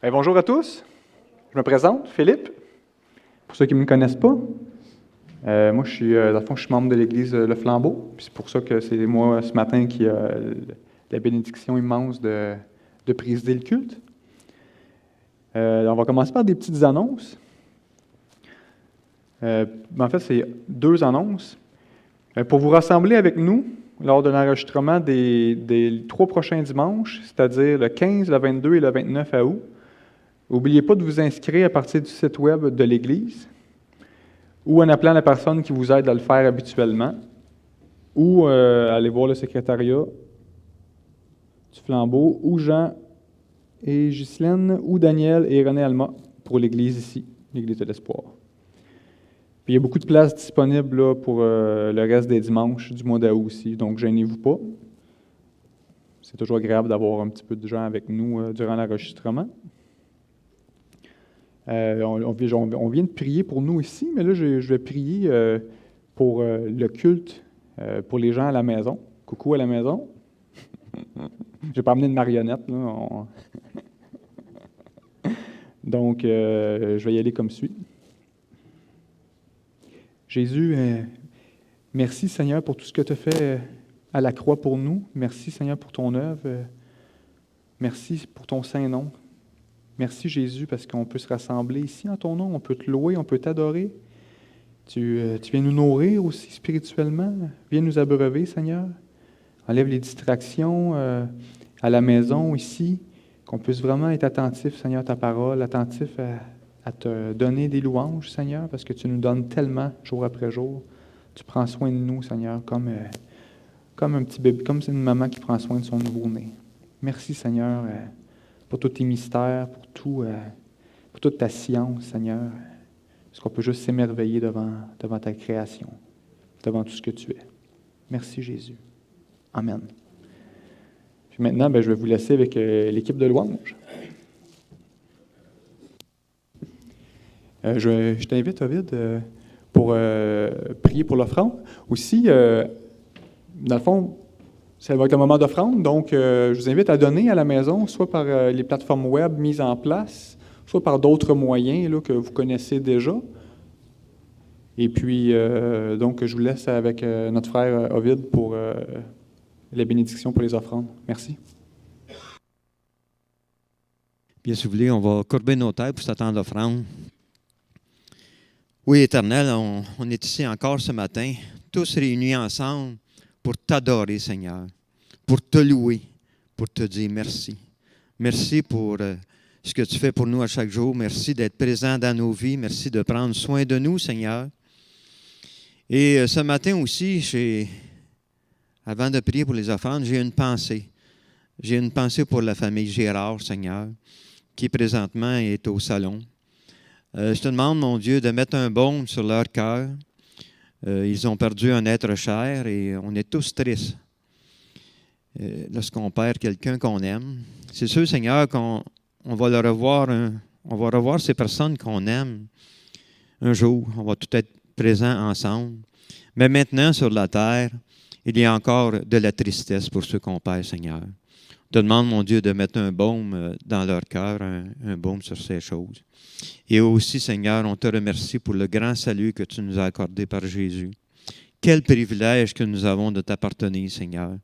Bonjour à tous, je me présente, Philippe, pour ceux qui ne me connaissent pas. Moi, dans le fond, je suis membre de l'Église Le Flambeau, puis c'est pour ça que c'est moi, ce matin, qui a la bénédiction immense de présider le culte. On va commencer par des petites annonces. En fait, c'est 2 annonces. Pour vous rassembler avec nous lors de l'enregistrement des 3 prochains dimanches, c'est-à-dire le 15, le 22 et le 29 août, n'oubliez pas de vous inscrire à partir du site web de l'Église ou en appelant la personne qui vous aide à le faire habituellement ou aller voir le secrétariat du Flambeau ou Jean et Ghislaine ou Daniel et René Alma pour l'Église ici, l'Église de l'Espoir. Puis il y a beaucoup de places disponibles là, pour le reste des dimanches du mois d'août aussi, donc gênez-vous pas. C'est toujours agréable d'avoir un petit peu de gens avec nous durant l'enregistrement. On vient de prier pour nous ici, mais là, je vais prier pour le culte, pour les gens à la maison. Coucou à la maison. Je n'ai pas amené de marionnette. Là. Donc, je vais y aller comme suit. Jésus, merci Seigneur pour tout ce que tu as fait à la croix pour nous. Merci Seigneur pour ton œuvre. Merci pour ton saint nom. Merci Jésus parce qu'on peut se rassembler ici en ton nom, on peut te louer, on peut t'adorer. Tu viens nous nourrir aussi spirituellement. Viens nous abreuver, Seigneur. Enlève les distractions à la maison, ici, qu'on puisse vraiment être attentif, Seigneur, à ta parole, attentif à te donner des louanges, Seigneur, parce que tu nous donnes tellement, jour après jour. Tu prends soin de nous, Seigneur, comme un petit bébé, comme c'est une maman qui prend soin de son nouveau-né. Merci, Seigneur, pour tous tes mystères, pour toute ta science, Seigneur. Parce qu'on peut juste s'émerveiller devant ta création, devant tout ce que tu es. Merci, Jésus. Amen. Puis maintenant, je vais vous laisser avec l'équipe de louange. Je t'invite, Ovid, pour prier pour l'offrande. Aussi, dans le fond, ça va être un moment d'offrande, donc je vous invite à donner à la maison, soit par les plateformes web mises en place, soit par d'autres moyens là, que vous connaissez déjà. Et puis, donc, je vous laisse avec notre frère Ovid pour la bénédiction pour les offrandes. Merci. Bien, si vous voulez, on va courber nos têtes pour s'attendre à l'offrande. Oui, Éternel, on est ici encore ce matin, tous réunis ensemble pour t'adorer, Seigneur, pour te louer, pour te dire merci. Merci pour ce que tu fais pour nous à chaque jour. Merci d'être présent dans nos vies. Merci de prendre soin de nous, Seigneur. Et ce matin aussi, avant de prier pour les offrandes, j'ai une pensée. J'ai une pensée pour la famille Gérard, Seigneur, qui présentement est au salon. Je te demande, mon Dieu, de mettre un baume sur leur cœur. Ils ont perdu un être cher et on est tous tristes lorsqu'on perd quelqu'un qu'on aime. C'est sûr, Seigneur, qu'on va le revoir, on va revoir ces personnes qu'on aime un jour. On va tout être présents ensemble. Mais maintenant, sur la terre, il y a encore de la tristesse pour ceux qu'on perd, Seigneur. Je te demande, mon Dieu, de mettre un baume dans leur cœur, un baume sur ces choses. Et aussi, Seigneur, on te remercie pour le grand salut que tu nous as accordé par Jésus. Quel privilège que nous avons de t'appartenir, Seigneur.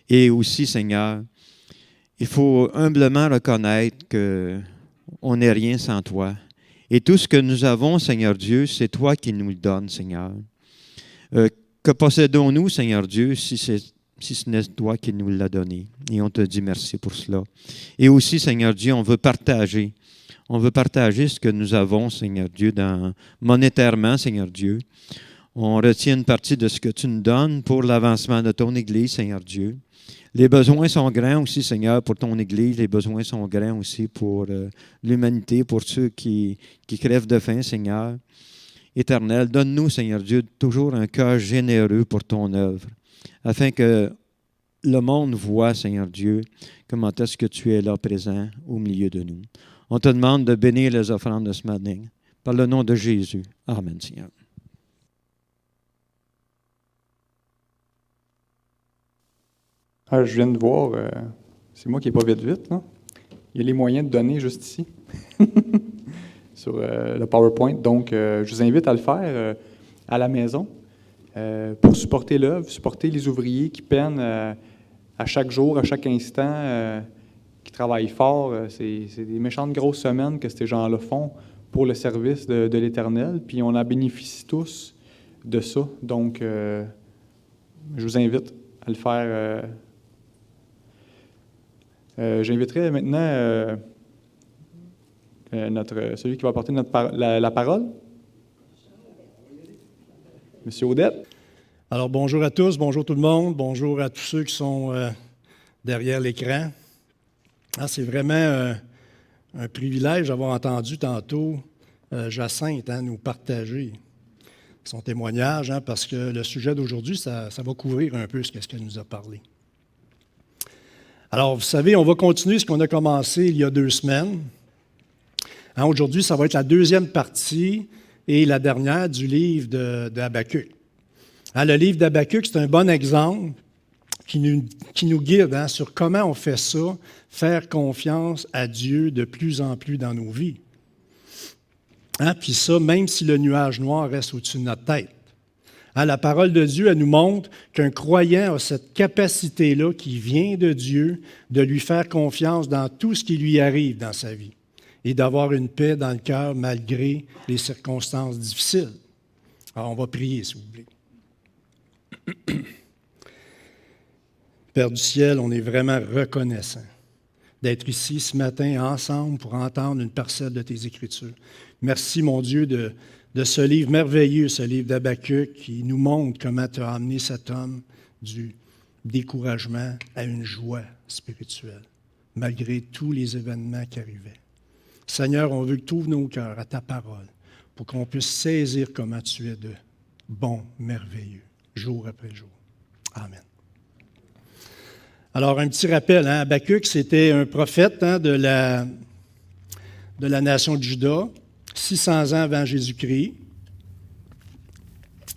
Et aussi, Seigneur, il faut humblement reconnaître qu'on n'est rien sans toi. Et tout ce que nous avons, Seigneur Dieu, c'est toi qui nous le donnes, Seigneur. Que possédons-nous, Seigneur Dieu, si ce n'est toi qui nous l'as donné? Et on te dit merci pour cela. Et aussi, Seigneur Dieu, on veut partager. On veut partager ce que nous avons, Seigneur Dieu, monétairement, Seigneur Dieu. On retient une partie de ce que tu nous donnes pour l'avancement de ton Église, Seigneur Dieu. Les besoins sont grands aussi, Seigneur, pour ton Église. Les besoins sont grands aussi pour l'humanité, pour ceux qui crèvent de faim, Seigneur. Éternel, donne-nous, Seigneur Dieu, toujours un cœur généreux pour ton œuvre, afin que le monde voit, Seigneur Dieu, comment est-ce que tu es là présent au milieu de nous. On te demande de bénir les offrandes de ce matin. Par le nom de Jésus. Amen, Seigneur. Je viens de voir, c'est moi qui n'ai pas vite, non? il y a les moyens de donner juste ici, sur le PowerPoint. Donc, je vous invite à le faire à la maison pour supporter l'œuvre, supporter les ouvriers qui peinent à chaque jour, à chaque instant, qui travaillent fort. C'est des méchantes grosses semaines que ces gens-là font pour le service de l'Éternel, puis on en bénéficie tous de ça. Donc, je vous invite à le faire. J'inviterai maintenant celui qui va apporter la parole, M. Audette. Alors, bonjour à tous, bonjour tout le monde, bonjour à tous ceux qui sont derrière l'écran. C'est vraiment un privilège d'avoir entendu tantôt Jacinthe nous partager son témoignage, parce que le sujet d'aujourd'hui, ça va couvrir un peu ce qu'elle nous a parlé. Alors, vous savez, on va continuer ce qu'on a commencé il y a 2 semaines. Aujourd'hui, ça va être la deuxième partie et la dernière du livre de Habacuc. Le livre d'Habacuc, c'est un bon exemple qui nous guide sur comment on fait ça, faire confiance à Dieu de plus en plus dans nos vies. Puis ça, même si le nuage noir reste au-dessus de notre tête. La parole de Dieu, elle nous montre qu'un croyant a cette capacité-là qui vient de Dieu de lui faire confiance dans tout ce qui lui arrive dans sa vie et d'avoir une paix dans le cœur malgré les circonstances difficiles. Alors, on va prier, si vous voulez. Père du ciel, on est vraiment reconnaissant d'être ici ce matin ensemble pour entendre une parcelle de tes Écritures. Merci, mon Dieu, de ce livre merveilleux, ce livre d'Habacuc, qui nous montre comment tu as amené cet homme du découragement à une joie spirituelle, malgré tous les événements qui arrivaient. Seigneur, on veut que tu ouvres nos cœurs à ta parole pour qu'on puisse saisir comment tu es de bon, merveilleux, jour après jour. Amen. Alors, un petit rappel, Habacuc, c'était un prophète de la nation de Juda, 600 ans avant Jésus-Christ.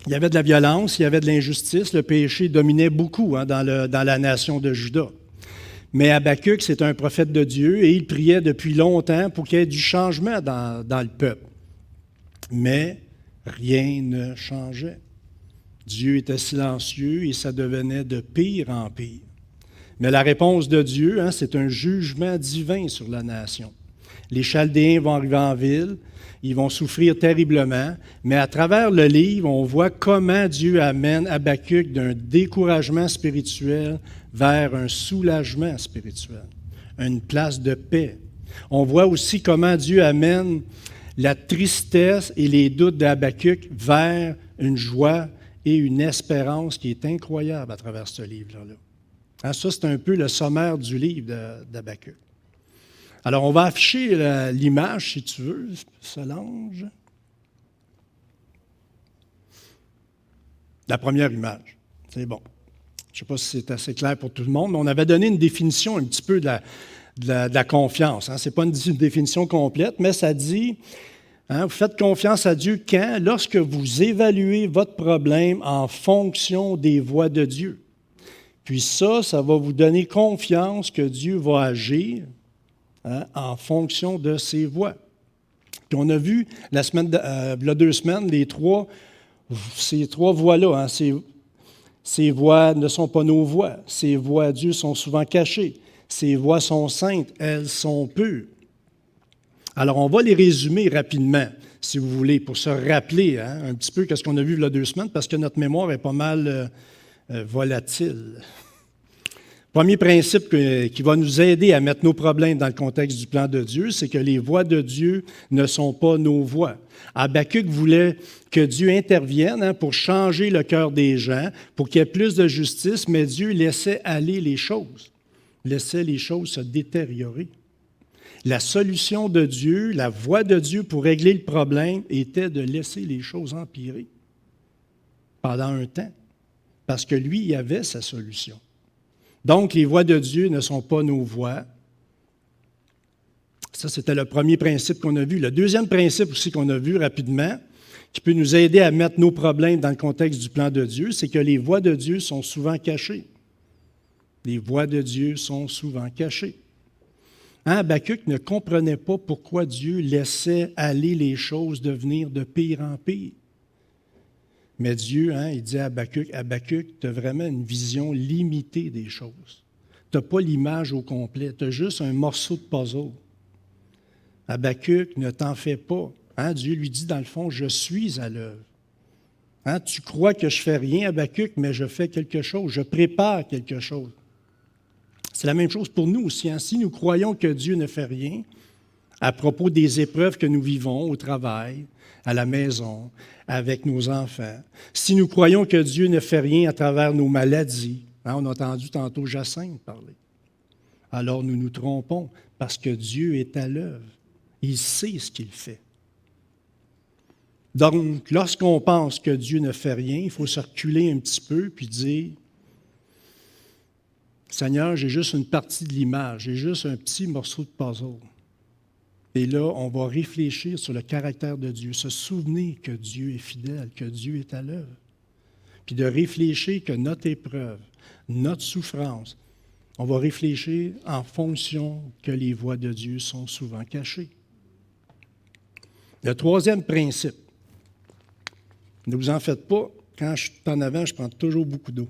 Il y avait de la violence, il y avait de l'injustice, le péché dominait beaucoup dans la nation de Juda. Mais Habacuc, c'est un prophète de Dieu et il priait depuis longtemps pour qu'il y ait du changement dans le peuple. Mais rien ne changeait. Dieu était silencieux et ça devenait de pire en pire. Mais la réponse de Dieu, c'est un jugement divin sur la nation. Les Chaldéens vont arriver en ville, ils vont souffrir terriblement, mais à travers le livre, on voit comment Dieu amène Habacuc d'un découragement spirituel vers un soulagement spirituel, une place de paix. On voit aussi comment Dieu amène la tristesse et les doutes d'Habacuc vers une joie et une espérance qui est incroyable à travers ce livre-là. Ça, c'est un peu le sommaire du livre d'Habacuc. Alors, on va afficher l'image, si tu veux, Solange. La première image. C'est bon. Je ne sais pas si c'est assez clair pour tout le monde, mais on avait donné une définition un petit peu de la confiance. Ce n'est pas une définition complète, mais ça dit, vous faites confiance à Dieu quand? Lorsque vous évaluez votre problème en fonction des voies de Dieu. Puis ça va vous donner confiance que Dieu va agir en fonction de ses voies. Puis on a vu il y a 2 semaines, ces 3 voies-là. Ces voies ne sont pas nos voies. Ces voies à Dieu sont souvent cachées. Ces voies sont saintes, elles sont pures. Alors, on va les résumer rapidement, si vous voulez, pour se rappeler un petit peu ce qu'on a vu il y a 2 semaines, parce que notre mémoire est pas mal volatile. Premier principe qui va nous aider à mettre nos problèmes dans le contexte du plan de Dieu, c'est que les voies de Dieu ne sont pas nos voies. Habacuc voulait que Dieu intervienne pour changer le cœur des gens, pour qu'il y ait plus de justice, mais Dieu laissait aller les choses, laissait les choses se détériorer. La solution de Dieu, la voie de Dieu pour régler le problème était de laisser les choses empirer pendant un temps, parce que lui, il avait sa solution. Donc, les voies de Dieu ne sont pas nos voies. Ça, c'était le premier principe qu'on a vu. Le deuxième principe aussi qu'on a vu rapidement, qui peut nous aider à mettre nos problèmes dans le contexte du plan de Dieu, c'est que les voies de Dieu sont souvent cachées. Les voies de Dieu sont souvent cachées. Habakkuk ne comprenait pas pourquoi Dieu laissait aller les choses devenir de pire en pire. Mais Dieu, il dit à Habakkuk, Habakkuk, tu as vraiment une vision limitée des choses. Tu n'as pas l'image au complet, tu as juste un morceau de puzzle. Habakkuk, ne t'en fais pas. Dieu lui dit, dans le fond, je suis à l'œuvre. Tu crois que je ne fais rien, Habakkuk, mais je fais quelque chose, je prépare quelque chose. C'est la même chose pour nous aussi. Si nous croyons que Dieu ne fait rien, à propos des épreuves que nous vivons au travail, à la maison, avec nos enfants, si nous croyons que Dieu ne fait rien à travers nos maladies, on a entendu tantôt Jacinthe parler, alors nous nous trompons parce que Dieu est à l'œuvre. Il sait ce qu'il fait. Donc, lorsqu'on pense que Dieu ne fait rien, il faut se reculer un petit peu puis dire, Seigneur, j'ai juste une partie de l'image, j'ai juste un petit morceau de puzzle. Et là, on va réfléchir sur le caractère de Dieu, se souvenir que Dieu est fidèle, que Dieu est à l'œuvre. Puis de réfléchir que notre épreuve, notre souffrance, on va réfléchir en fonction que les voies de Dieu sont souvent cachées. Le troisième principe, ne vous en faites pas, quand je suis en avant, je prends toujours beaucoup d'eau.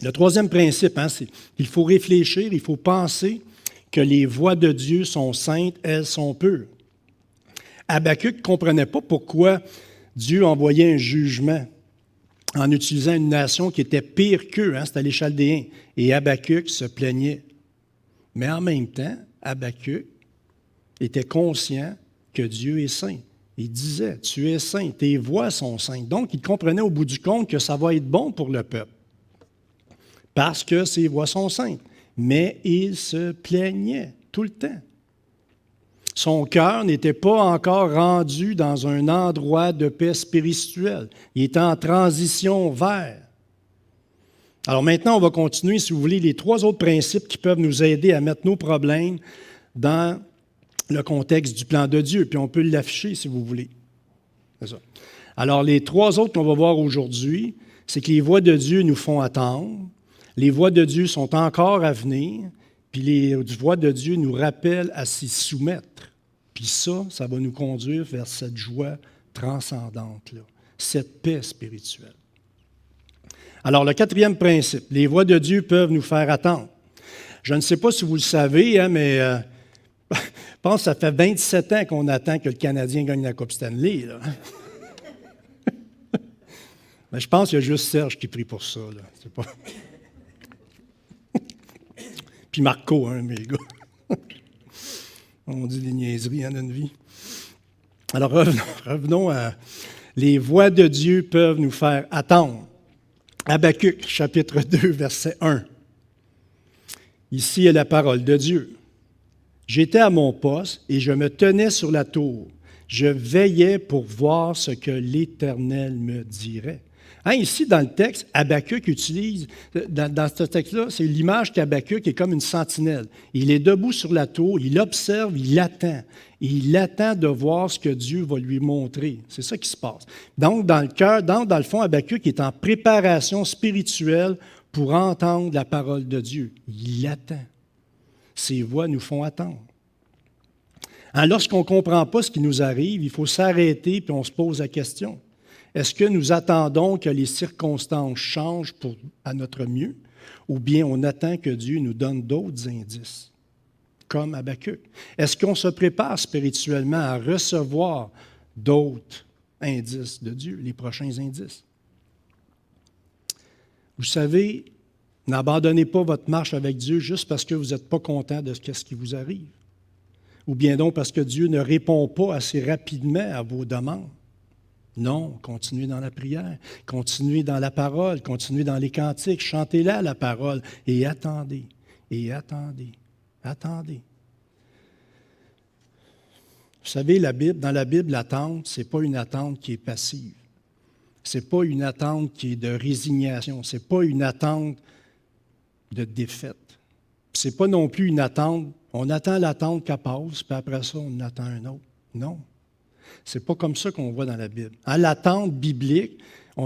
Le troisième principe, c'est qu'il faut réfléchir, il faut penser que les voies de Dieu sont saintes, elles sont pures. Habakkuk ne comprenait pas pourquoi Dieu envoyait un jugement en utilisant une nation qui était pire qu'eux, c'était les Chaldéens. Et Habakkuk se plaignait. Mais en même temps, Habakkuk était conscient que Dieu est saint. Il disait, tu es saint, tes voies sont saintes. Donc, il comprenait au bout du compte que ça va être bon pour le peuple, parce que ses voies sont saintes. Mais il se plaignait tout le temps. Son cœur n'était pas encore rendu dans un endroit de paix spirituelle. Il était en transition vers. Alors maintenant, on va continuer, si vous voulez, les trois autres principes qui peuvent nous aider à mettre nos problèmes dans le contexte du plan de Dieu. Puis on peut l'afficher, si vous voulez. C'est ça. Alors, les trois autres qu'on va voir aujourd'hui, c'est que les voies de Dieu nous font attendre. Les voies de Dieu sont encore à venir. Puis les voies de Dieu nous rappellent à s'y soumettre. Puis ça va nous conduire vers cette joie transcendante-là, cette paix spirituelle. Alors, le quatrième principe, les voies de Dieu peuvent nous faire attendre. Je ne sais pas si vous le savez, mais je pense que ça fait 27 ans qu'on attend que le Canadien gagne la Coupe Stanley. Là. Mais je pense qu'il y a juste Serge qui prie pour ça. Là. C'est pas... Puis Marco, mes gars. On dit des niaiseries dans notre vie. Alors, revenons à... Les voies de Dieu peuvent nous faire attendre. Habakkuk, chapitre 2, verset 1. Ici est la parole de Dieu. J'étais à mon poste et je me tenais sur la tour. Je veillais pour voir ce que l'Éternel me dirait. Ici, dans le texte, Habakkuk utilise, dans ce texte-là, c'est l'image qu'Habakkuk est comme une sentinelle. Il est debout sur la tour, il observe, il attend. Il attend de voir ce que Dieu va lui montrer. C'est ça qui se passe. Donc, dans le fond, Habakkuk est en préparation spirituelle pour entendre la parole de Dieu. Il attend. Ses voix nous font attendre. Lorsqu'on ne comprend pas ce qui nous arrive, il faut s'arrêter et on se pose la question. Est-ce que nous attendons que les circonstances changent à notre mieux, ou bien on attend que Dieu nous donne d'autres indices, comme Habakkuk? Est-ce qu'on se prépare spirituellement à recevoir d'autres indices de Dieu, les prochains indices? Vous savez, n'abandonnez pas votre marche avec Dieu juste parce que vous n'êtes pas content de ce qui vous arrive, ou bien donc parce que Dieu ne répond pas assez rapidement à vos demandes. Non, continuez dans la prière, continuez dans la parole, continuez dans les cantiques, chantez-la la parole et attendez, attendez. Vous savez, dans la Bible, l'attente, ce n'est pas une attente qui est passive. Ce n'est pas une attente qui est de résignation. Ce n'est pas une attente de défaite. Ce n'est pas non plus une attente, on attend l'attente qu'elle passe, puis après ça, on attend un autre. Non. Ce n'est pas comme ça qu'on voit dans la Bible. L'attente biblique,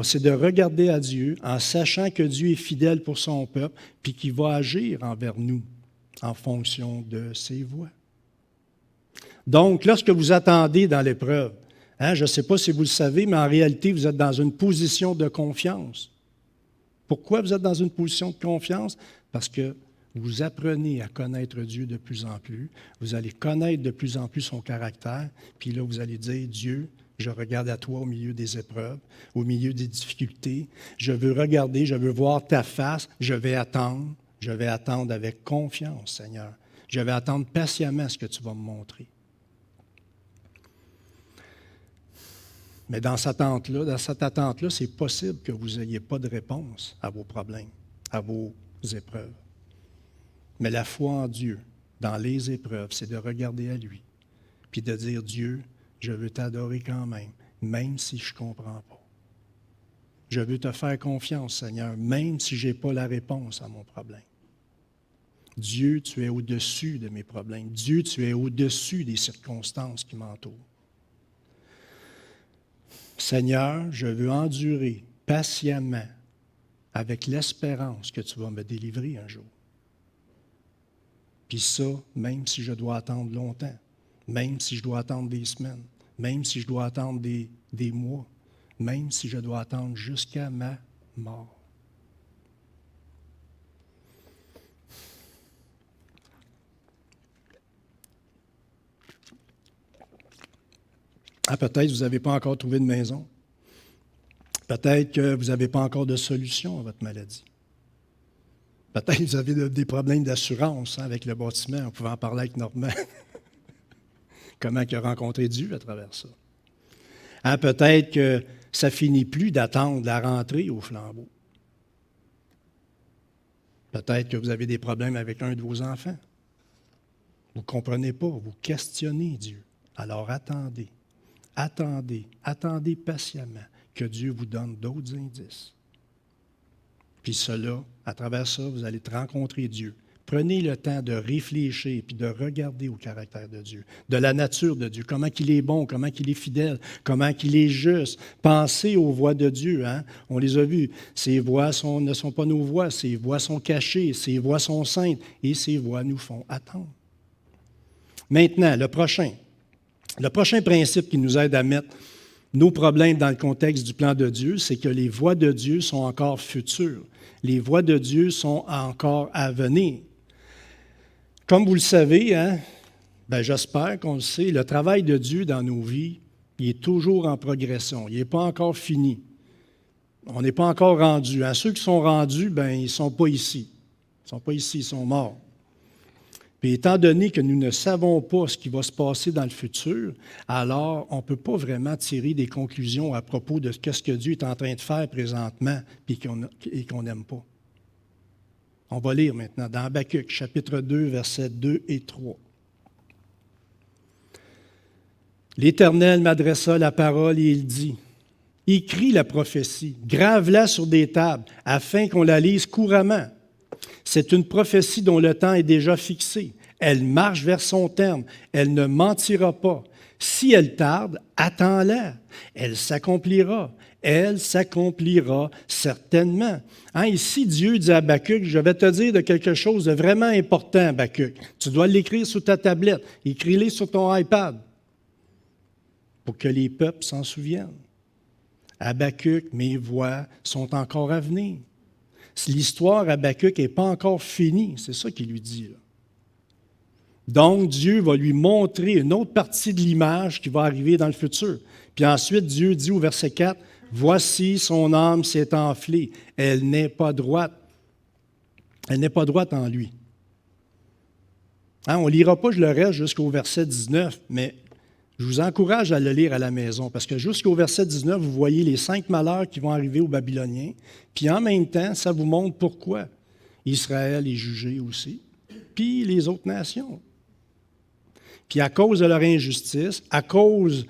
C'est de regarder à Dieu en sachant que Dieu est fidèle pour son peuple, puis qu'il va agir envers nous en fonction de ses voies. Donc, lorsque vous attendez dans l'épreuve, je ne sais pas si vous le savez, mais en réalité, vous êtes dans une position de confiance. Pourquoi vous êtes dans une position de confiance? Parce que vous apprenez à connaître Dieu de plus en plus, vous allez connaître de plus en plus son caractère, puis là, vous allez dire, Dieu, je regarde à toi au milieu des épreuves, au milieu des difficultés, je veux regarder, je veux voir ta face, je vais attendre avec confiance, Seigneur. Je vais attendre patiemment ce que tu vas me montrer. Mais dans cette attente-là, c'est possible que vous n'ayez pas de réponse à vos problèmes, à vos épreuves. Mais la foi en Dieu, dans les épreuves, c'est de regarder à lui, puis de dire, Dieu, je veux t'adorer quand même si je ne comprends pas. Je veux te faire confiance, Seigneur, même si je n'ai pas la réponse à mon problème. Dieu, tu es au-dessus de mes problèmes. Dieu, tu es au-dessus des circonstances qui m'entourent. Seigneur, je veux endurer patiemment avec l'espérance que tu vas me délivrer un jour. Puis ça, même si je dois attendre longtemps, même si je dois attendre des semaines, même si je dois attendre des mois, même si je dois attendre jusqu'à ma mort. Peut-être que vous n'avez pas encore trouvé de maison. Peut-être que vous n'avez pas encore de solution à votre maladie. Peut-être que vous avez des problèmes d'assurance avec le bâtiment. On pouvait en parler avec Normand. Comment il a rencontré Dieu à travers ça. Peut-être que ça ne finit plus d'attendre la rentrée au flambeau. Peut-être que vous avez des problèmes avec un de vos enfants. Vous ne comprenez pas, vous questionnez Dieu. Alors attendez. Attendez patiemment que Dieu vous donne d'autres indices. Puis cela, à travers ça, vous allez rencontrer Dieu. Prenez le temps de réfléchir puis de regarder au caractère de Dieu, de la nature de Dieu, comment il est bon, comment il est fidèle, comment il est juste. Pensez aux voies de Dieu. On les a vues. Ses voies ne sont pas nos voies, ses voies sont cachées, ses voies sont saintes et ses voies nous font attendre. Maintenant, le prochain principe qui nous aide à mettre nos problèmes dans le contexte du plan de Dieu, c'est que les voies de Dieu sont encore futures. Les voies de Dieu sont encore à venir. Comme vous le savez, j'espère qu'on le sait, le travail de Dieu dans nos vies, il est toujours en progression. Il n'est pas encore fini. On n'est pas encore rendu. Ceux qui sont rendus, ils ne sont pas ici. Ils ne sont pas ici, ils sont morts. Puis étant donné que nous ne savons pas ce qui va se passer dans le futur, alors on ne peut pas vraiment tirer des conclusions à propos de ce que Dieu est en train de faire présentement et qu'on n'aime pas. On va lire maintenant dans Habakkuk, chapitre 2, versets 2 et 3. L'Éternel m'adressa la parole et il dit, « Écris la prophétie, grave-la sur des tables, afin qu'on la lise couramment. » C'est une prophétie dont le temps est déjà fixé. Elle marche vers son terme. Elle ne mentira pas. Si elle tarde, attends-la. Elle s'accomplira. Elle s'accomplira certainement. Ici, Dieu dit à Habakkuk, je vais te dire de quelque chose de vraiment important, Habakkuk. Tu dois l'écrire sur ta tablette. Écris-le sur ton iPad pour que les peuples s'en souviennent. Habakkuk, mes voix sont encore à venir. L'histoire Habakkuk n'est pas encore finie, c'est ça qu'il lui dit. Là. Donc, Dieu va lui montrer une autre partie de l'image qui va arriver dans le futur. Puis ensuite, Dieu dit au verset 4, « Voici, son âme s'est enflée, elle n'est pas droite. Elle n'est pas droite en lui. » On ne lira pas le reste jusqu'au verset 19, mais je vous encourage à le lire à la maison, parce que jusqu'au verset 19, vous voyez les 5 malheurs qui vont arriver aux Babyloniens, puis en même temps, ça vous montre pourquoi Israël est jugé aussi, puis les autres nations. Puis à cause de leur injustice, à cause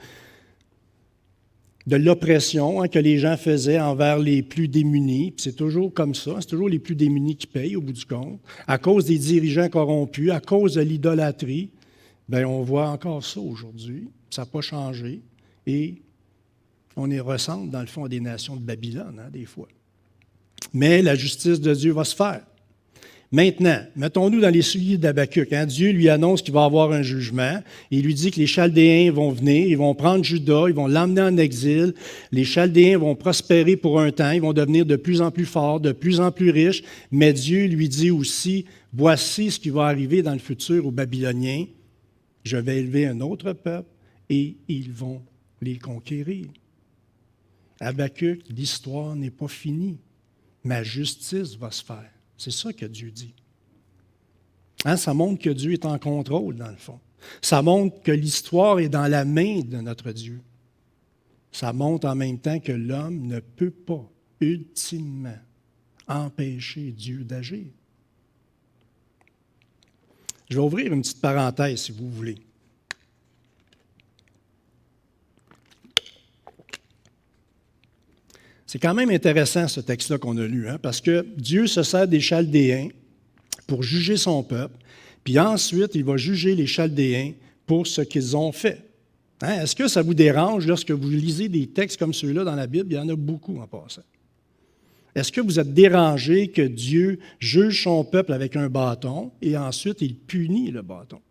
de l'oppression que les gens faisaient envers les plus démunis, puis c'est toujours comme ça, c'est toujours les plus démunis qui payent au bout du compte, à cause des dirigeants corrompus, à cause de l'idolâtrie, on voit encore ça aujourd'hui. Ça n'a pas changé. Et On les ressemble, dans le fond, à des nations de Babylone, des fois. Mais la justice de Dieu va se faire. Maintenant, mettons-nous dans les souliers d'Habakkuk. Dieu lui annonce qu'il va avoir un jugement. Il lui dit que les Chaldéens vont venir, ils vont prendre Juda, ils vont l'emmener en exil. Les Chaldéens vont prospérer pour un temps, ils vont devenir de plus en plus forts, de plus en plus riches. Mais Dieu lui dit aussi, voici ce qui va arriver dans le futur aux Babyloniens. Je vais élever un autre peuple et ils vont les conquérir. Habakkuk, l'histoire n'est pas finie. Ma justice va se faire. C'est ça que Dieu dit. Ça montre que Dieu est en contrôle, dans le fond. Ça montre que l'histoire est dans la main de notre Dieu. Ça montre en même temps que l'homme ne peut pas, ultimement, empêcher Dieu d'agir. Je vais ouvrir une petite parenthèse, si vous voulez. C'est quand même intéressant, ce texte-là qu'on a lu, parce que Dieu se sert des Chaldéens pour juger son peuple, puis ensuite, il va juger les Chaldéens pour ce qu'ils ont fait. Est-ce que ça vous dérange lorsque vous lisez des textes comme ceux-là dans la Bible? Il y en a beaucoup en passant. Est-ce que vous êtes dérangé que Dieu juge son peuple avec un bâton et ensuite il punit le bâton?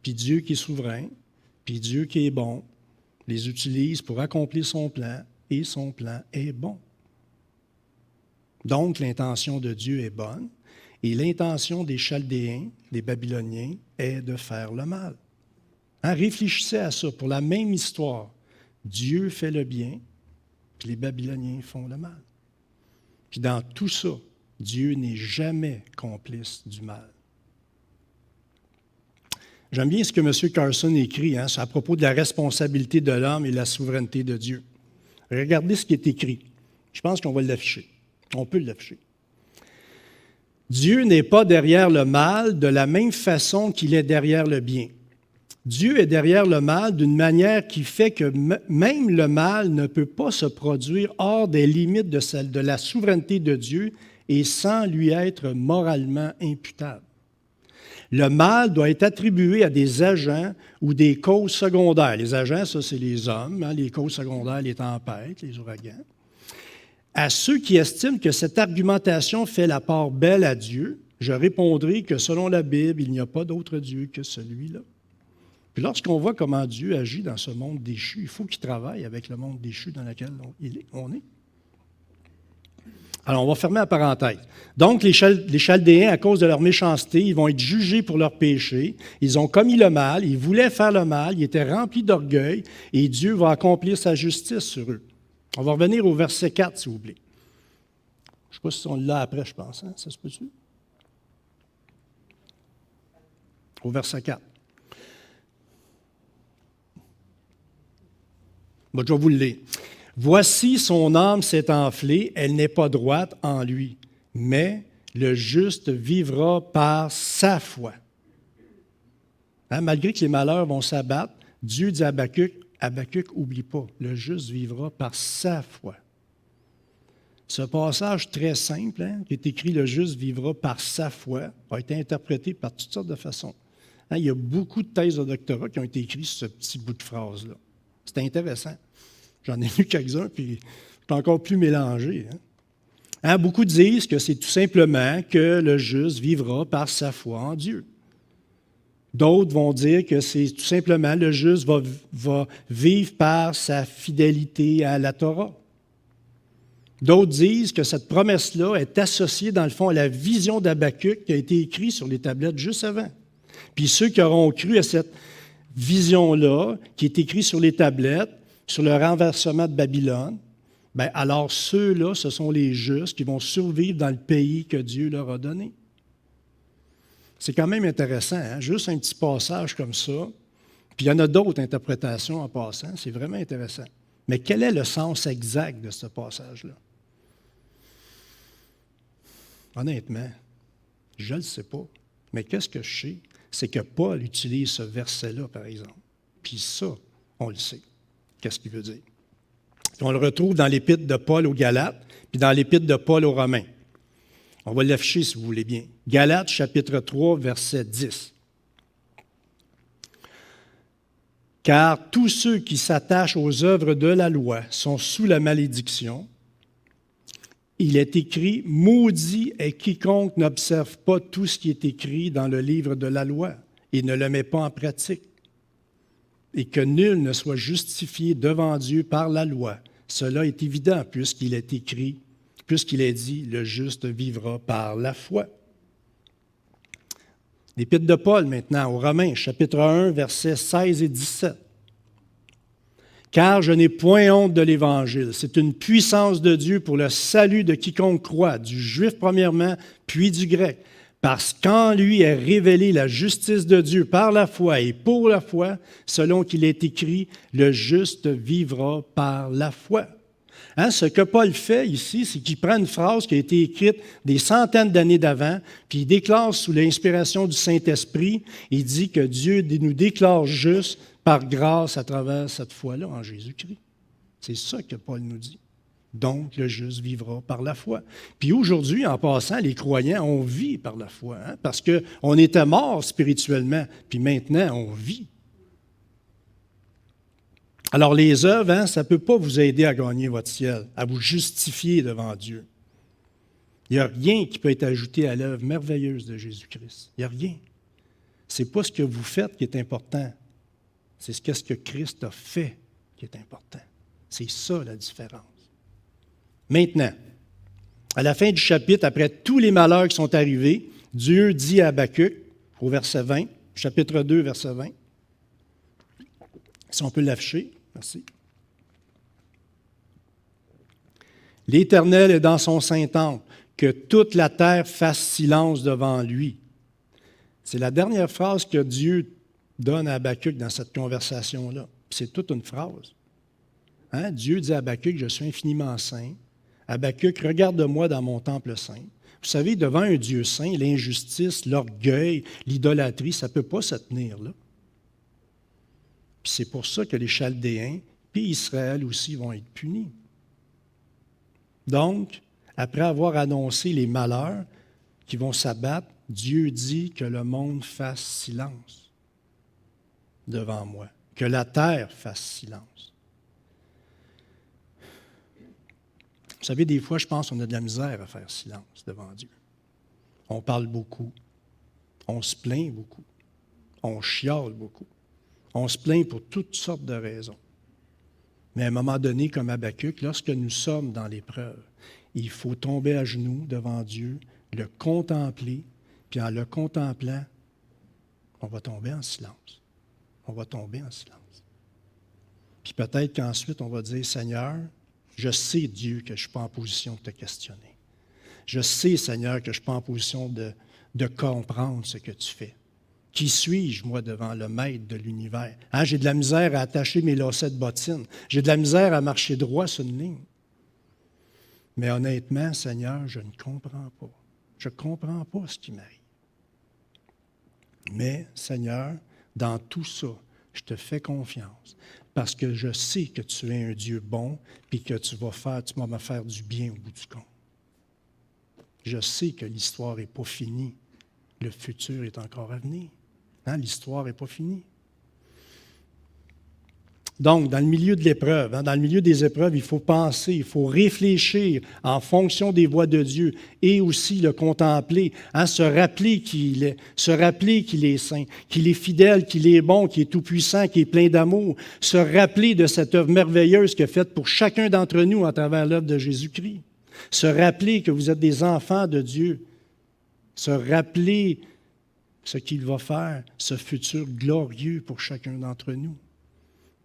Puis Dieu qui est souverain, puis Dieu qui est bon, les utilise pour accomplir son plan, et son plan est bon. Donc, l'intention de Dieu est bonne, et l'intention des Chaldéens, des Babyloniens, est de faire le mal. Réfléchissez à ça. Pour la même histoire, Dieu fait le bien, puis les Babyloniens font le mal. Puis dans tout ça, Dieu n'est jamais complice du mal. J'aime bien ce que M. Carson écrit à propos de la responsabilité de l'homme et la souveraineté de Dieu. Regardez ce qui est écrit. Je pense qu'on va l'afficher. On peut l'afficher. Dieu n'est pas derrière le mal de la même façon qu'il est derrière le bien. Dieu est derrière le mal d'une manière qui fait que même le mal ne peut pas se produire hors des limites de la souveraineté de Dieu et sans lui être moralement imputable. Le mal doit être attribué à des agents ou des causes secondaires. Les agents, ça, c'est les hommes. Les causes secondaires, les tempêtes, les ouragans. À ceux qui estiment que cette argumentation fait la part belle à Dieu, je répondrai que selon la Bible, il n'y a pas d'autre Dieu que celui-là. Puis lorsqu'on voit comment Dieu agit dans ce monde déchu, il faut qu'il travaille avec le monde déchu dans lequel on est. Alors, on va fermer la parenthèse. Donc, les Chaldéens, à cause de leur méchanceté, ils vont être jugés pour leurs péchés. Ils ont commis le mal, ils voulaient faire le mal, ils étaient remplis d'orgueil, et Dieu va accomplir sa justice sur eux. On va revenir au verset 4, s'il vous plaît. Je ne sais pas si on l'a après, je pense. Ça se peut-tu? Au verset 4. Bon, je vais vous le lire. Voici son âme s'est enflée, elle n'est pas droite en lui, mais le juste vivra par sa foi. Malgré que les malheurs vont s'abattre, Dieu dit à Habakkuk, oublie pas, le juste vivra par sa foi. Ce passage très simple, qui est écrit « le juste vivra par sa foi », a été interprété par toutes sortes de façons. Il y a beaucoup de thèses de doctorat qui ont été écrites sur ce petit bout de phrase-là. C'est intéressant. J'en ai lu quelques-uns, puis c'est encore plus mélangé. Beaucoup disent que c'est tout simplement que le juste vivra par sa foi en Dieu. D'autres vont dire que c'est tout simplement le juste va vivre par sa fidélité à la Torah. D'autres disent que cette promesse-là est associée, dans le fond, à la vision d'Habakkuk qui a été écrite sur les tablettes juste avant. Puis ceux qui auront cru à cette vision-là, qui est écrite sur les tablettes, sur le renversement de Babylone, alors ceux-là, ce sont les justes qui vont survivre dans le pays que Dieu leur a donné. C'est quand même intéressant, juste un petit passage comme ça. Puis il y en a d'autres interprétations en passant, c'est vraiment intéressant. Mais quel est le sens exact de ce passage-là? Honnêtement, je ne le sais pas. Mais qu'est-ce que je sais? C'est que Paul utilise ce verset-là, par exemple. Puis ça, on le sait. Qu'est-ce qu'il veut dire? On le retrouve dans l'épître de Paul aux Galates, puis dans l'épître de Paul aux Romains. On va l'afficher si vous voulez bien. Galates, chapitre 3, verset 10. Car tous ceux qui s'attachent aux œuvres de la loi sont sous la malédiction. Il est écrit, « Maudit est quiconque n'observe pas tout ce qui est écrit dans le livre de la loi et ne le met pas en pratique. Et que nul ne soit justifié devant Dieu par la loi. Cela est évident puisqu'il est écrit, puisqu'il est dit, le juste vivra par la foi. » L'Épître de Paul maintenant aux Romains, chapitre 1, versets 16 et 17. « Car je n'ai point honte de l'Évangile. C'est une puissance de Dieu pour le salut de quiconque croit, du juif premièrement, puis du grec. Parce qu'en lui est révélée la justice de Dieu par la foi et pour la foi, selon qu'il est écrit, le juste vivra par la foi. » Ce que Paul fait ici, c'est qu'il prend une phrase qui a été écrite des centaines d'années d'avant, puis il déclare sous l'inspiration du Saint-Esprit, il dit que Dieu nous déclare justes par grâce à travers cette foi-là en Jésus-Christ. C'est ça que Paul nous dit. Donc, le juste vivra par la foi. Puis aujourd'hui, en passant, les croyants, on vit par la foi, parce qu'on était morts spirituellement, puis maintenant, on vit. Alors, les œuvres, ça ne peut pas vous aider à gagner votre ciel, à vous justifier devant Dieu. Il n'y a rien qui peut être ajouté à l'œuvre merveilleuse de Jésus-Christ. Il n'y a rien. Ce n'est pas ce que vous faites qui est important. C'est ce que Christ a fait qui est important. C'est ça la différence. Maintenant, à la fin du chapitre, après tous les malheurs qui sont arrivés, Dieu dit à Habacuc, au verset 20, chapitre 2, verset 20, si on peut l'afficher. Merci. « L'Éternel est dans son saint temple, que toute la terre fasse silence devant lui. » C'est la dernière phrase que Dieu donne à Habacuc dans cette conversation-là. C'est toute une phrase. Dieu dit à Habacuc, « Je suis infiniment saint. » Habacuc, « Regarde-moi dans mon temple saint. » Vous savez, devant un Dieu saint, l'injustice, l'orgueil, l'idolâtrie, ça ne peut pas se tenir là. Puis c'est pour ça que les Chaldéens, puis Israël aussi, vont être punis. Donc, après avoir annoncé les malheurs qui vont s'abattre, Dieu dit que le monde fasse silence devant moi, que la terre fasse silence. Vous savez, des fois, je pense qu'on a de la misère à faire silence devant Dieu. On parle beaucoup, on se plaint beaucoup, on chiale beaucoup. On se plaint pour toutes sortes de raisons. Mais à un moment donné, comme Habacuc, lorsque nous sommes dans l'épreuve, il faut tomber à genoux devant Dieu, le contempler, puis en le contemplant, on va tomber en silence. On va tomber en silence. Puis peut-être qu'ensuite, on va dire, « Seigneur, je sais, Dieu, que je ne suis pas en position de te questionner. Je sais, Seigneur, que je ne suis pas en position de comprendre ce que tu fais. Qui suis-je, moi, devant le maître de l'univers? J'ai de la misère à attacher mes lacets de bottines. J'ai de la misère à marcher droit sur une ligne. Mais honnêtement, Seigneur, je ne comprends pas. Je ne comprends pas ce qui m'arrive. Mais, Seigneur, dans tout ça, je te fais confiance parce que je sais que tu es un Dieu bon et que tu vas me faire du bien au bout du compte. Je sais que l'histoire n'est pas finie. Le futur est encore à venir. L'histoire n'est pas finie. Donc, dans le milieu de l'épreuve, dans le milieu des épreuves, il faut penser, il faut réfléchir en fonction des voies de Dieu et aussi le contempler, se rappeler qu'il est saint, qu'il est fidèle, qu'il est bon, qu'il est tout-puissant, qu'il est plein d'amour, se rappeler de cette œuvre merveilleuse qu'il a faite pour chacun d'entre nous à travers l'œuvre de Jésus-Christ, se rappeler que vous êtes des enfants de Dieu, se rappeler ce qu'il va faire, ce futur glorieux pour chacun d'entre nous.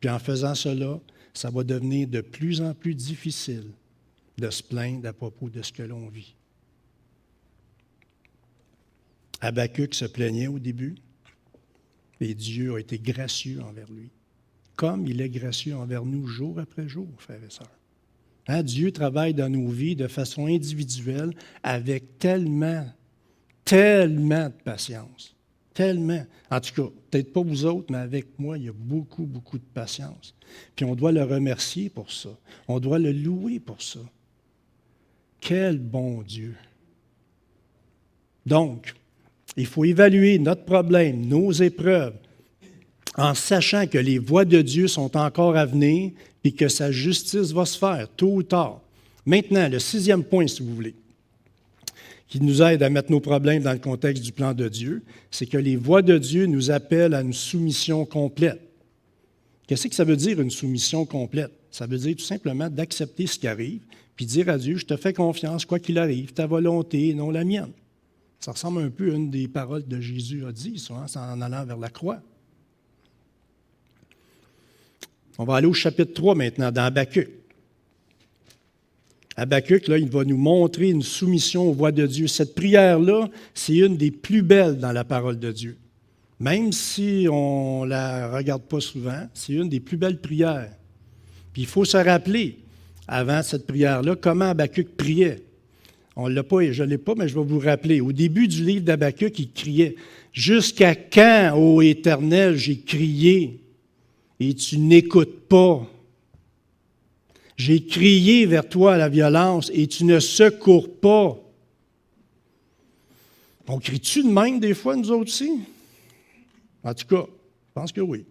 Puis en faisant cela, ça va devenir de plus en plus difficile de se plaindre à propos de ce que l'on vit. Habacuc se plaignait au début, et Dieu a été gracieux envers lui, comme il est gracieux envers nous jour après jour, frères et sœurs. Dieu travaille dans nos vies de façon individuelle avec tellement de patience. Tellement. En tout cas, peut-être pas vous autres, mais avec moi, il y a beaucoup, beaucoup de patience. Puis on doit le remercier pour ça. On doit le louer pour ça. Quel bon Dieu! Donc, il faut évaluer notre problème, nos épreuves, en sachant que les voies de Dieu sont encore à venir et que sa justice va se faire tôt ou tard. Maintenant, le 6e point, si vous voulez, qui nous aide à mettre nos problèmes dans le contexte du plan de Dieu, c'est que les voies de Dieu nous appellent à une soumission complète. Qu'est-ce que ça veut dire, une soumission complète? Ça veut dire tout simplement d'accepter ce qui arrive, puis dire à Dieu, je te fais confiance, quoi qu'il arrive, ta volonté, non la mienne. Ça ressemble un peu à une des paroles de Jésus a dit, ça, en allant vers la croix. On va aller au chapitre 3 maintenant, dans Habakkuk. Habakkuk, là, il va nous montrer une soumission aux voies de Dieu. Cette prière-là, c'est une des plus belles dans la parole de Dieu. Même si on ne la regarde pas souvent, c'est une des plus belles prières. Puis il faut se rappeler, avant cette prière-là, comment Habakkuk priait. On ne l'a pas et je ne l'ai pas, mais je vais vous rappeler. Au début du livre d'Habakkuk, il criait « Jusqu'à quand, ô Éternel, j'ai crié et tu n'écoutes pas. J'ai crié vers toi à la violence et tu ne secours pas. » On crie-tu de même des fois, nous autres aussi? En tout cas, je pense que oui.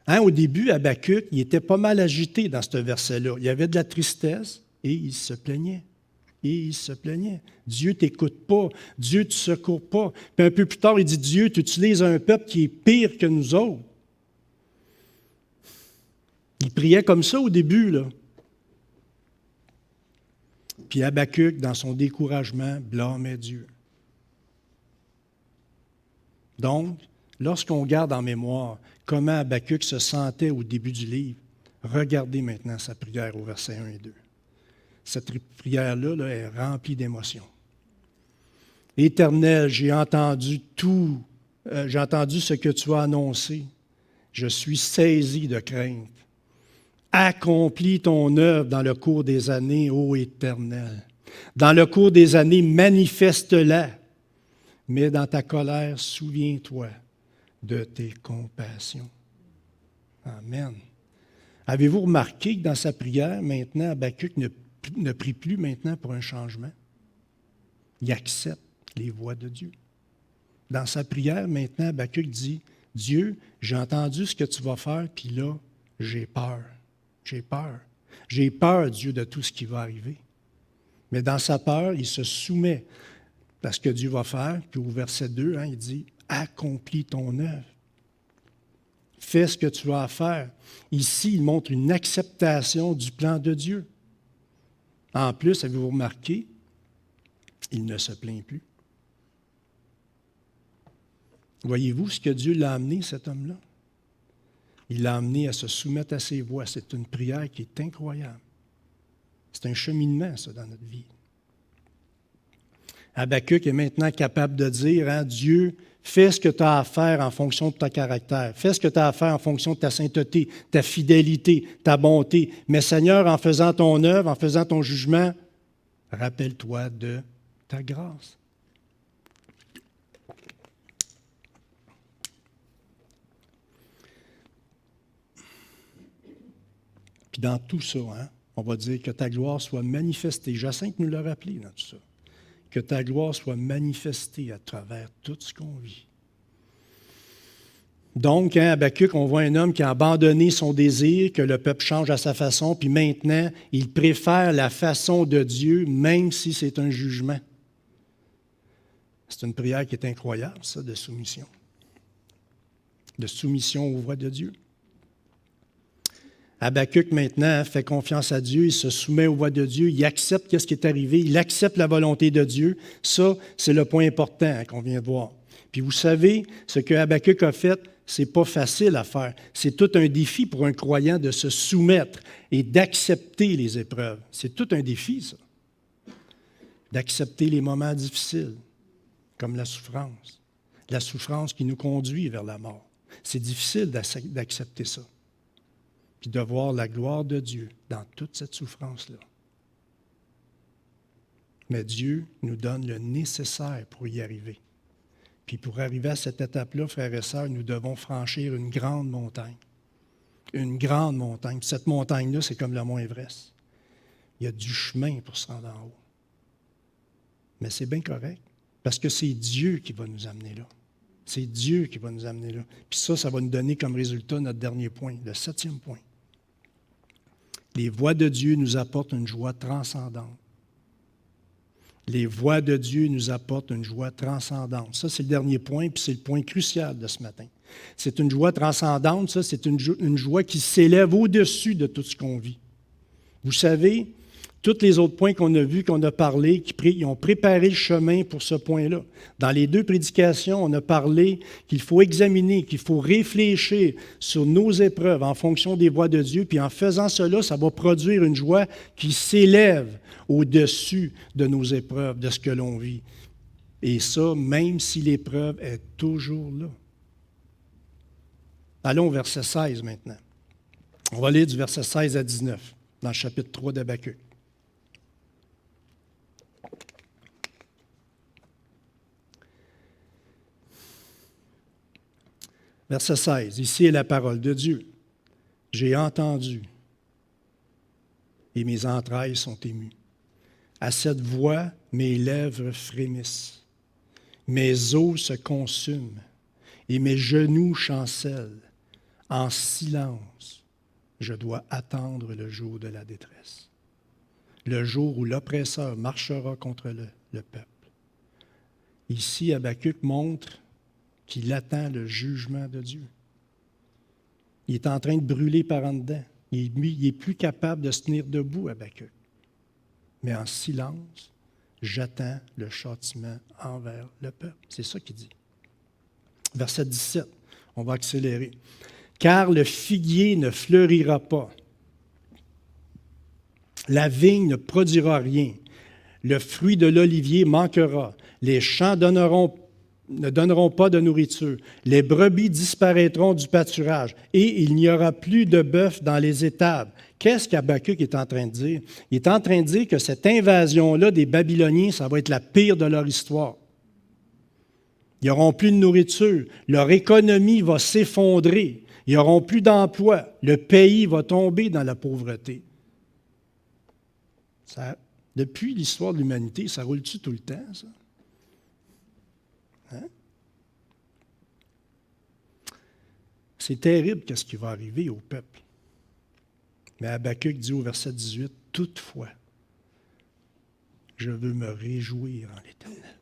Au début, Habakkuk, il était pas mal agité dans ce verset-là. Il y avait de la tristesse et il se plaignait. Et il se plaignait. Dieu ne t'écoute pas. Dieu ne te secourt pas. Puis un peu plus tard, il dit, Dieu, tu utilises un peuple qui est pire que nous autres. Il priait comme ça au début, là. Puis Habakkuk, dans son découragement, blâmait Dieu. Donc, lorsqu'on garde en mémoire comment Habakkuk se sentait au début du livre, regardez maintenant sa prière au verset 1 et 2. Cette prière-là là, est remplie d'émotions. Éternel, j'ai entendu ce que tu as annoncé. Je suis saisi de crainte. Accomplis ton œuvre dans le cours des années, ô Éternel. Dans le cours des années, manifeste-la. Mais dans ta colère, souviens-toi de tes compassions. Amen. Avez-vous remarqué que dans sa prière, maintenant, Habakkuk ne prie plus maintenant pour un changement? Il accepte les voies de Dieu. Dans sa prière, maintenant, Habakkuk dit, « Dieu, j'ai entendu ce que tu vas faire, puis là, j'ai peur. J'ai peur. J'ai peur, Dieu, de tout ce qui va arriver. » Mais dans sa peur, il se soumet à ce que Dieu va faire. Puis au verset 2, il dit, « Accomplis ton œuvre. Fais ce que tu as à faire. » Ici, il montre une acceptation du plan de Dieu. En plus, avez-vous remarqué, il ne se plaint plus. Voyez-vous ce que Dieu l'a amené, cet homme-là? Il l'a amené à se soumettre à ses voies. C'est une prière qui est incroyable. C'est un cheminement, ça, dans notre vie. Habakkuk est maintenant capable de dire, Dieu, fais ce que tu as à faire en fonction de ton caractère. Fais ce que tu as à faire en fonction de ta sainteté, ta fidélité, ta bonté. Mais Seigneur, en faisant ton œuvre, en faisant ton jugement, rappelle-toi de ta grâce. Puis dans tout ça, on va dire que ta gloire soit manifestée. Jacinthe nous l'a rappelé dans tout ça. Que ta gloire soit manifestée à travers tout ce qu'on vit. Donc, à Habakkuk, on voit un homme qui a abandonné son désir, que le peuple change à sa façon, puis maintenant, il préfère la façon de Dieu, même si c'est un jugement. C'est une prière qui est incroyable, ça, de soumission. De soumission aux voies de Dieu. Habakkuk, maintenant, fait confiance à Dieu, il se soumet aux voies de Dieu, il accepte ce qui est arrivé, il accepte la volonté de Dieu. Ça, c'est le point important qu'on vient de voir. Puis vous savez, ce que Habakkuk a fait, c'est pas facile à faire. C'est tout un défi pour un croyant de se soumettre et d'accepter les épreuves. C'est tout un défi, ça. D'accepter les moments difficiles, comme la souffrance. La souffrance qui nous conduit vers la mort. C'est difficile d'accepter ça. Puis de voir la gloire de Dieu dans toute cette souffrance-là. Mais Dieu nous donne le nécessaire pour y arriver. Puis pour arriver à cette étape-là, frères et sœurs, nous devons franchir une grande montagne. Une grande montagne. Puis cette montagne-là, c'est comme le mont Everest. Il y a du chemin pour se rendre en haut. Mais c'est bien correct, parce que c'est Dieu qui va nous amener là. C'est Dieu qui va nous amener là. Puis ça va nous donner comme résultat notre dernier point, le 7e point. Les voies de Dieu nous apportent une joie transcendante. Les voies de Dieu nous apportent une joie transcendante. Ça, c'est le dernier point, puis c'est le point crucial de ce matin. C'est une joie transcendante, ça, c'est une joie qui s'élève au-dessus de tout ce qu'on vit. Vous savez, tous les autres points qu'on a vus, qu'on a parlé, ils ont préparé le chemin pour ce point-là. Dans les 2 prédications, on a parlé qu'il faut examiner, qu'il faut réfléchir sur nos épreuves en fonction des voies de Dieu, puis en faisant cela, ça va produire une joie qui s'élève au-dessus de nos épreuves, de ce que l'on vit. Et ça, même si l'épreuve est toujours là. Allons au verset 16 maintenant. On va lire du verset 16 à 19, dans le chapitre 3 d'Habakkuk. Verset 16, ici est la parole de Dieu. J'ai entendu et mes entrailles sont émues. À cette voix, mes lèvres frémissent. Mes os se consument et mes genoux chancellent. En silence, je dois attendre le jour de la détresse. Le jour où l'oppresseur marchera contre le peuple. Ici, Habakkuk montre qu'il attend le jugement de Dieu. Il est en train de brûler par en dedans. Il n'est plus capable de se tenir debout, Habakkuk. Mais en silence, j'attends le châtiment envers le peuple. C'est ça qu'il dit. Verset 17, on va accélérer. Car le figuier ne fleurira pas. La vigne ne produira rien. Le fruit de l'olivier manquera. Les champs ne donneront pas de nourriture. Les brebis disparaîtront du pâturage et il n'y aura plus de bœuf dans les étables. Qu'est-ce qu'Habakkuk est en train de dire? Il est en train de dire que cette invasion-là des Babyloniens, ça va être la pire de leur histoire. Ils n'auront plus de nourriture. Leur économie va s'effondrer. Ils n'auront plus d'emploi. Le pays va tomber dans la pauvreté. Depuis l'histoire de l'humanité, ça roule-tu tout le temps, ça? Hein? C'est terrible qu'est-ce qui va arriver au peuple. Mais Habakkuk dit au verset 18, « Toutefois, je veux me réjouir en l'Éternel.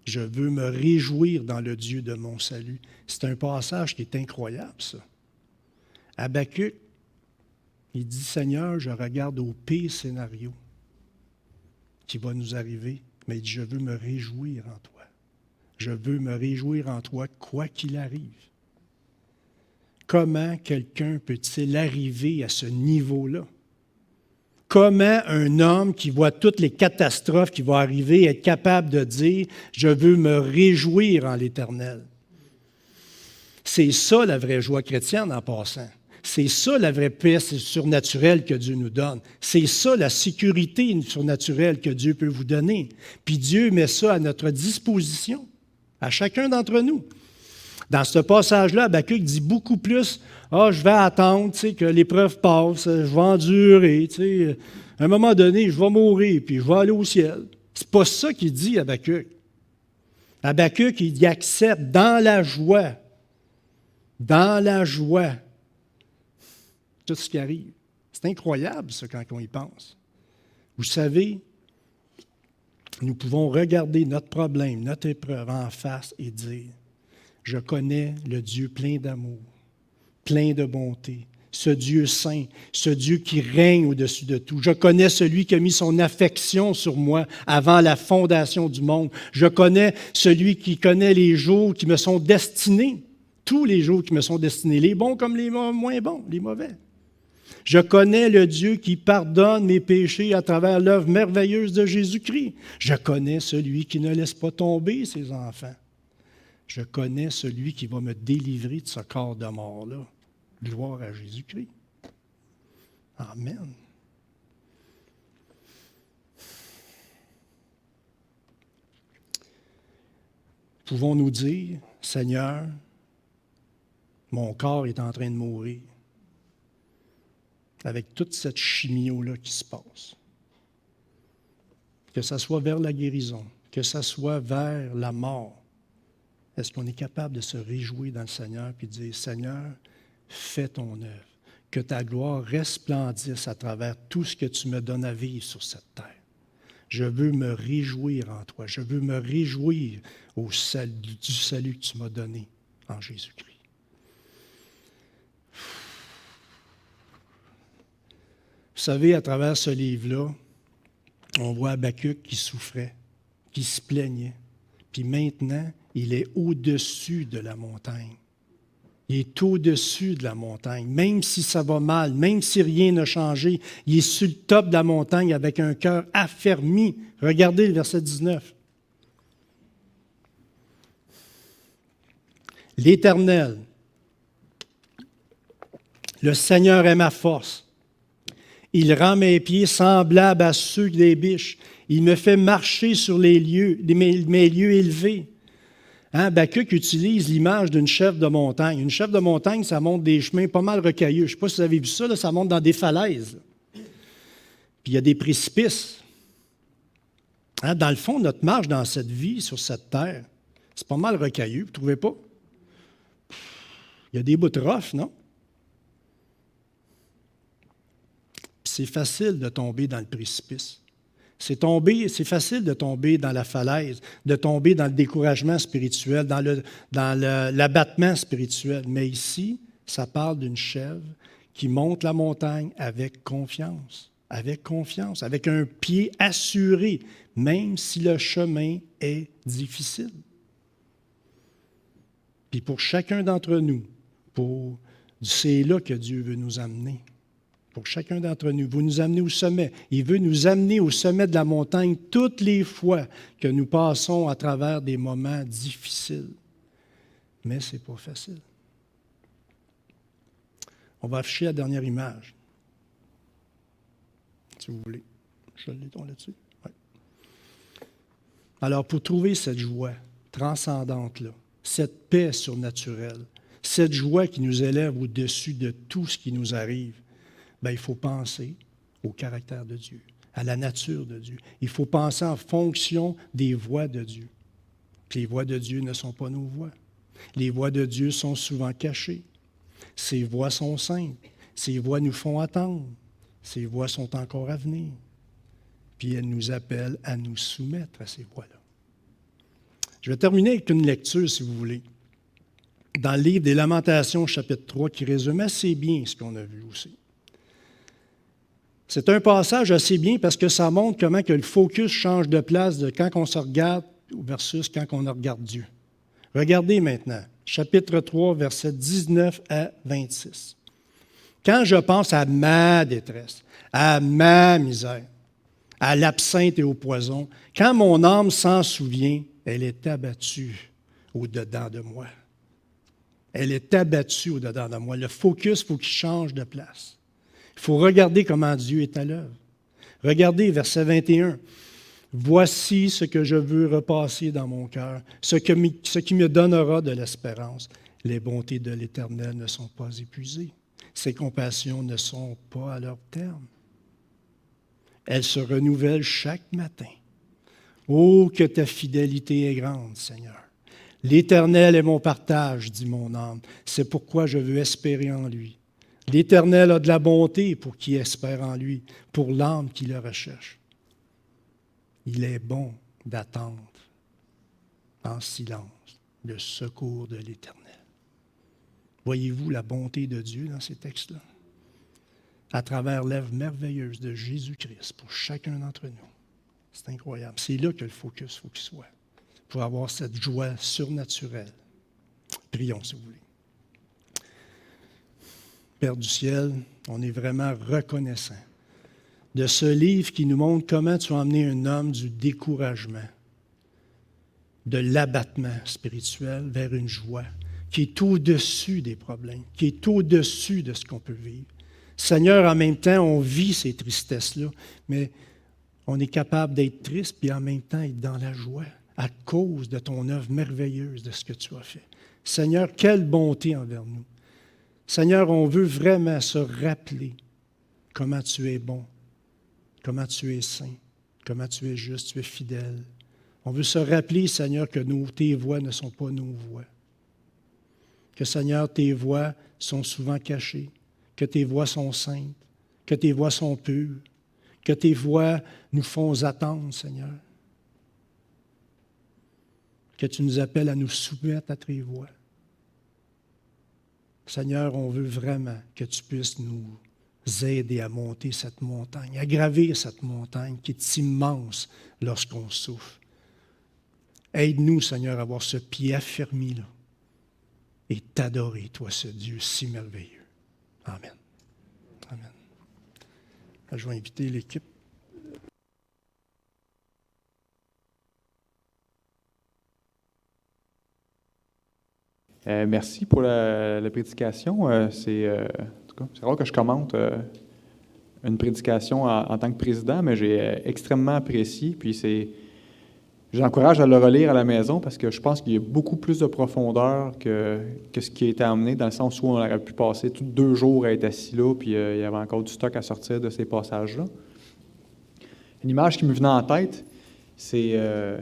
Je veux me réjouir dans le Dieu de mon salut. » C'est un passage qui est incroyable, ça. Habakkuk, il dit, « Seigneur, je regarde au pire scénario qui va nous arriver, mais il dit, je veux me réjouir en toi. Je veux me réjouir en toi, quoi qu'il arrive. » Comment quelqu'un peut-il arriver à ce niveau-là? Comment un homme qui voit toutes les catastrophes qui vont arriver être capable de dire « Je veux me réjouir en l'Éternel ». C'est ça la vraie joie chrétienne en passant. C'est ça la vraie paix surnaturelle que Dieu nous donne. C'est ça la sécurité surnaturelle que Dieu peut vous donner. Puis Dieu met ça à notre disposition, à chacun d'entre nous. Dans ce passage-là, Habakkuk dit beaucoup plus « Ah, je vais attendre que l'épreuve passe, je vais endurer, à un moment donné, je vais mourir, puis je vais aller au ciel. » C'est pas ça qu'il dit, Habakkuk. Habakkuk, il y accepte dans la joie, tout ce qui arrive. C'est incroyable, ça, quand on y pense. Vous savez, nous pouvons regarder notre problème, notre épreuve en face et dire « Je connais le Dieu plein d'amour, plein de bonté, ce Dieu saint, ce Dieu qui règne au-dessus de tout. Je connais celui qui a mis son affection sur moi avant la fondation du monde. Je connais celui qui connaît les jours qui me sont destinés, tous les jours qui me sont destinés, les bons comme les moins bons, les mauvais. Je connais le Dieu qui pardonne mes péchés à travers l'œuvre merveilleuse de Jésus-Christ. Je connais celui qui ne laisse pas tomber ses enfants. Je connais celui qui va me délivrer de ce corps de mort-là. Gloire à Jésus-Christ. Amen. Pouvons-nous dire, Seigneur, mon corps est en train de mourir, avec toute cette chimio-là qui se passe. Que ça soit vers la guérison, que ça soit vers la mort. est-ce qu'on est capable de se réjouir dans le Seigneur et de dire, Seigneur, fais ton œuvre, que ta gloire resplendisse à travers tout ce que tu me donnes à vivre sur cette terre. Je veux me réjouir en toi. Je veux me réjouir du salut que tu m'as donné en Jésus-Christ. Vous savez, à travers ce livre-là, on voit Habacuc qui souffrait, qui se plaignait. Puis maintenant, il est au-dessus de la montagne. Il est au-dessus de la montagne. Même si ça va mal, même si rien n'a changé, il est sur le top de la montagne avec un cœur affermi. Regardez le verset 19. L'Éternel, le Seigneur est ma force. Il rend mes pieds semblables à ceux des biches. Il me fait marcher sur mes lieux élevés. Habacuc utilise l'image d'une chèvre de montagne. Une chèvre de montagne, ça monte des chemins pas mal rocailleux. Je ne sais pas si vous avez vu ça, là, ça monte dans des falaises. Puis il y a des précipices. Dans le fond, notre marche dans cette vie, sur cette terre, c'est pas mal rocailleux, vous ne trouvez pas? Il y a des bouts de rough, non? Puis c'est facile de tomber dans le précipice. C'est facile de tomber dans la falaise, de tomber dans le découragement spirituel, dans l'abattement spirituel. Mais ici, ça parle d'une chèvre qui monte la montagne avec confiance, avec un pied assuré, même si le chemin est difficile. Puis pour chacun d'entre nous, c'est là que Dieu veut nous amener. Pour chacun d'entre nous, vous nous amenez au sommet. Il veut nous amener au sommet de la montagne toutes les fois que nous passons à travers des moments difficiles. Mais ce n'est pas facile. On va afficher la dernière image. Si vous voulez. Je l'ai là-dessus. Ouais. Alors, pour trouver cette joie transcendante-là, cette paix surnaturelle, cette joie qui nous élève au-dessus de tout ce qui nous arrive, il faut penser au caractère de Dieu, à la nature de Dieu. Il faut penser en fonction des voies de Dieu. Puis les voies de Dieu ne sont pas nos voies. Les voies de Dieu sont souvent cachées. Ses voies sont simples. Ses voies nous font attendre. Ses voies sont encore à venir. Puis elle nous appelle à nous soumettre à ces voies-là. Je vais terminer avec une lecture, si vous voulez, dans le livre des Lamentations, chapitre 3, qui résume assez bien ce qu'on a vu aussi. C'est un passage assez bien parce que ça montre comment que le focus change de place de quand on se regarde versus quand on regarde Dieu. Regardez maintenant, chapitre 3, versets 19 à 26. Quand je pense à ma détresse, à ma misère, à l'absinthe et au poison, quand mon âme s'en souvient, elle est abattue au-dedans de moi. Elle est abattue au-dedans de moi. Le focus, il faut qu'il change de place. Il faut regarder comment Dieu est à l'œuvre. Regardez, verset 21. « Voici ce que je veux repasser dans mon cœur, ce qui me donnera de l'espérance. Les bontés de l'Éternel ne sont pas épuisées. Ses compassions ne sont pas à leur terme. Elles se renouvellent chaque matin. Oh, que ta fidélité est grande, Seigneur. L'Éternel est mon partage, dit mon âme. C'est pourquoi je veux espérer en lui. L'Éternel a de la bonté pour qui espère en lui, pour l'âme qui le recherche. Il est bon d'attendre en silence le secours de l'Éternel. » Voyez-vous la bonté de Dieu dans ces textes-là? À travers l'œuvre merveilleuse de Jésus-Christ pour chacun d'entre nous. C'est incroyable. C'est là que le focus faut qu'il soit, pour avoir cette joie surnaturelle. Prions, si vous voulez. Père du ciel, on est vraiment reconnaissant de ce livre qui nous montre comment tu as emmené un homme du découragement, de l'abattement spirituel vers une joie qui est au-dessus des problèmes, qui est au-dessus de ce qu'on peut vivre. Seigneur, en même temps, on vit ces tristesses-là, mais on est capable d'être triste puis en même temps être dans la joie à cause de ton œuvre merveilleuse, de ce que tu as fait. Seigneur, quelle bonté envers nous. Seigneur, on veut vraiment se rappeler comment tu es bon, comment tu es saint, comment tu es juste, tu es fidèle. On veut se rappeler, Seigneur, que tes voies ne sont pas nos voies. Que, Seigneur, tes voies sont souvent cachées, que tes voies sont saintes, que tes voies sont pures, que tes voies nous font attendre, Seigneur. Que tu nous appelles à nous soumettre à tes voies. Seigneur, on veut vraiment que tu puisses nous aider à monter cette montagne, à gravir cette montagne qui est immense lorsqu'on souffre. Aide-nous, Seigneur, à avoir ce pied affermi là et t'adorer, toi, ce Dieu si merveilleux. Amen. Amen. Je vais inviter l'équipe. Merci pour la prédication. En tout cas, c'est rare que je commente une prédication en tant que président, mais j'ai extrêmement apprécié. Puis j'encourage à le relire à la maison parce que je pense qu'il y a beaucoup plus de profondeur que ce qui a été amené, dans le sens où on aurait pu passer tous 2 jours à être assis là, puis il y avait encore du stock à sortir de ces passages-là. Une image qui me venait en tête, c'est un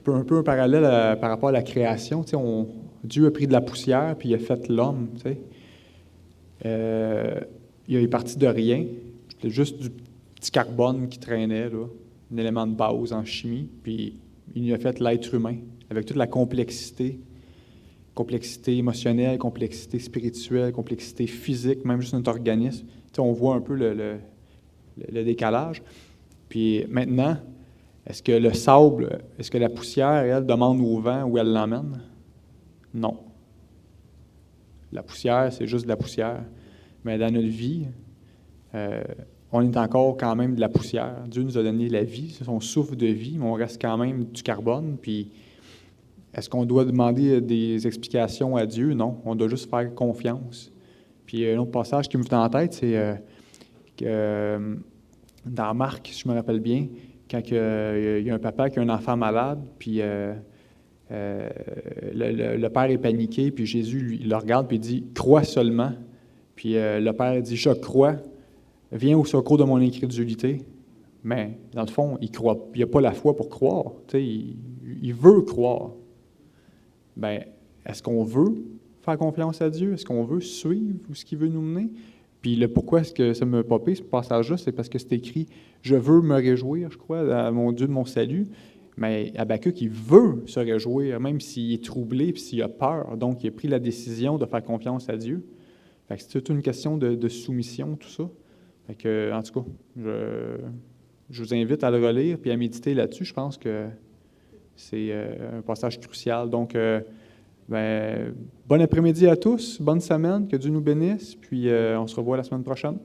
peu un parallèle par rapport à la création. Dieu a pris de la poussière, puis il a fait l'homme. Il est parti de rien. C'était juste du petit carbone qui traînait, là, un élément de base en chimie, puis il a fait l'être humain, avec toute la complexité émotionnelle, complexité spirituelle, complexité physique, même juste notre organisme. On voit un peu le décalage. Puis maintenant, est-ce que le sable, est-ce que la poussière, elle demande au vent où elle l'emmène? Non. La poussière, c'est juste de la poussière. Mais dans notre vie, on est encore quand même de la poussière. Dieu nous a donné la vie, c'est son souffle de vie, mais on reste quand même du carbone. Puis, est-ce qu'on doit demander des explications à Dieu? Non, on doit juste faire confiance. Puis, un autre passage qui me vient en tête, c'est que dans Marc, si je me rappelle bien, quand il y a un papa qui a un enfant malade, puis le père est paniqué, puis Jésus il le regarde, puis il dit « Crois seulement ». Puis le père dit « Je crois, viens au secours de mon incrédulité ». Mais dans le fond, il croit, il n'a pas la foi pour croire. Il veut croire. Bien, est-ce qu'on veut faire confiance à Dieu? Est-ce qu'on veut suivre ce qu'il veut nous mener? Puis le pourquoi est-ce que ça me popé, ce passage-là, c'est parce que c'est écrit « Je veux me réjouir, je crois, à mon Dieu de mon salut ». Mais Habakkuk, il veut se réjouir, même s'il est troublé et s'il a peur. Donc, il a pris la décision de faire confiance à Dieu. Fait que c'est toute une question de soumission, tout ça. Fait que, en tout cas, je vous invite à le relire et à méditer là-dessus. Je pense que c'est un passage crucial. Donc, bon après-midi à tous, bonne semaine, que Dieu nous bénisse, puis on se revoit la semaine prochaine.